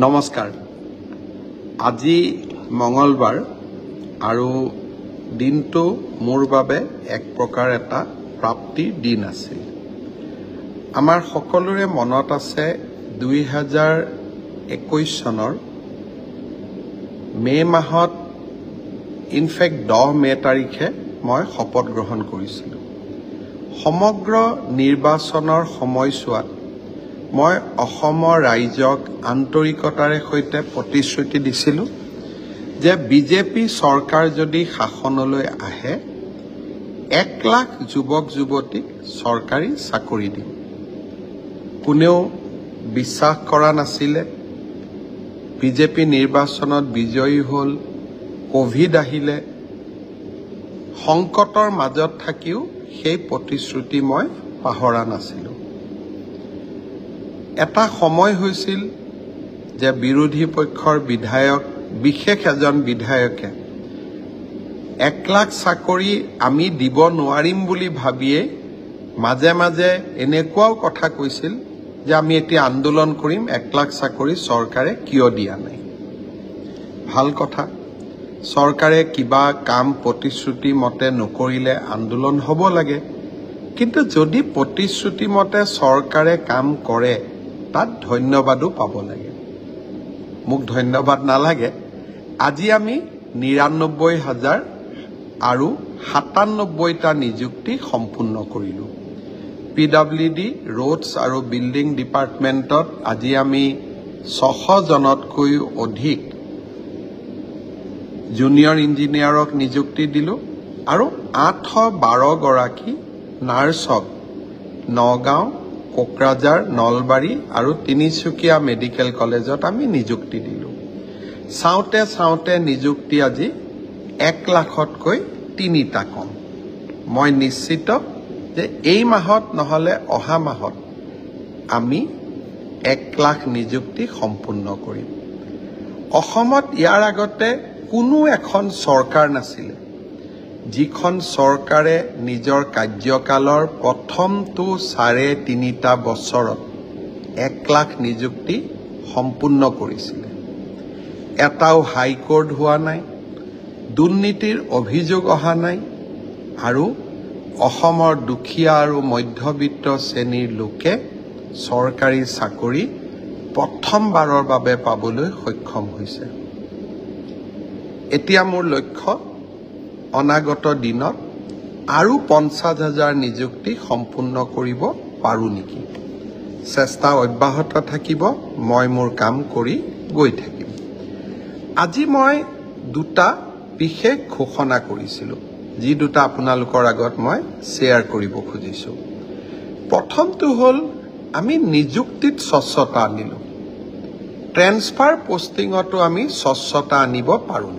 নমস্কাৰ আজি মঙ্গলবাৰ আৰু দিনটো মোৰ বাবে এক প্ৰকাৰ এটা প্ৰাপ্তিৰ দিন আছিল আমাৰ সকলোৰে মনত আছে 2021 চনৰ মে মাহত ইনফেক্ট 10 মে তাৰিখে মই শপত গ্ৰহণ কৰিছিলোঁ সমগ্ৰ নিৰ্বাচনৰ সময়ছোৱাত মই অসমৰ ৰাইজক আন্তৰিকতাৰে সৈতে প্ৰতিশ্ৰুতি দিছিলোঁ যে বিজেপি চৰকাৰ যদি শাসনলৈ আহে 1 লাখ যুৱক যুৱতীক চৰকাৰী চাকৰি দিম কোনেও বিশ্বাস কৰা নাছিলে বিজেপি নিৰ্বাচনত বিজয়ী হ'ল কোভিড আহিলে সংকটৰ মাজত থাকিও সেই প্ৰতিশ্ৰুতি মই পাহৰা নাছিলোঁ এটা সময় হৈছিল যে বিৰোধী পক্ষৰ বিধায়ক বিশেষ এজন বিধায়কে 1 লাখ চাকৰি আমি দিব নোৱাৰিম বুলি ভাবিয়ে মাজে মাজে এনেকুৱাও কথা কৈছিল যে আমি এতিয়া আন্দোলন কৰিম 1 লাখ চাকৰি চৰকাৰে কিয় দিয়া নাই ভাল কথা চৰকাৰে কিবা কাম প্ৰতিশ্ৰুতি মতে নকৰিলে আন্দোলন হ'ব লাগে কিন্তু যদি প্ৰতিশ্ৰুতি মতে চৰকাৰে কাম কৰে তাত ধন্যবাদও পাব লাগে মোক ধন্যবাদ নালাগে আজি আমি ৯৯,০০০ আৰু ৯৭টা নিযুক্তি সম্পূৰ্ণ কৰিলোঁ পিডব্লিউডি ৰোডছ আৰু বিল্ডিং ডিপাৰ্টমেণ্টত আজি আমি ৬০০ জনতকৈও অধিক জুনিয়ৰ ইঞ্জিনিয়াৰক নিযুক্তি দিলোঁ আৰু ৮১২ গৰাকী নাৰ্ছক নগাঁও কোকৰাঝাৰ নলবাৰী আৰু তিনিচুকীয়া মেডিকেল কলেজত আমি নিযুক্তি দিলোঁ চাওঁতে চাওঁতে নিযুক্তি আজি 1 লাখতকৈ 3টা কম মই নিশ্চিত যে এই মাহত নহলে অহা মাহত আমি 1 লাখ নিযুক্তি সম্পূৰ্ণ কৰিম অসমত ইয়াৰ আগতে কোনো এখন চৰকাৰ নাছিলে যিখন চৰকাৰে নিজৰ কাৰ্যকালৰ প্ৰথমটো 3.5টা বছৰত 1 লাখ নিযুক্তি সম্পূৰ্ণ কৰিছিলে এটাও হাইকোৰ্ট হোৱা নাই দুৰ্নীতিৰ অভিযোগ অহা নাই আৰু অসমৰ দুখীয়া আৰু মধ্যবিত্ত শ্ৰেণীৰ লোকে চৰকাৰী চাকৰি প্ৰথমবাৰৰ বাবে পাবলৈ সক্ষম হৈছে এতিয়া মোৰ লক্ষ্য অনাগত দিনত আৰু ৫০,০০০ নিযুক্তি সম্পূৰ্ণ কৰিব পাৰো নেকি চেষ্টা অব্যাহত থাকিব মই মোৰ কাম কৰি গৈ থাকিম আজি মই দুটা বিশেষ ঘোষণা কৰিছিলোঁ যি দুটা আপোনালোকৰ আগত মই শ্বেয়াৰ কৰিব খুজিছোঁ প্ৰথমটো হ'ল আমি নিযুক্তিত স্বচ্ছতা আনিলোঁ ট্ৰেন্সফাৰ পোষ্টিঙতো আমি স্বচ্ছতা আনিব পাৰো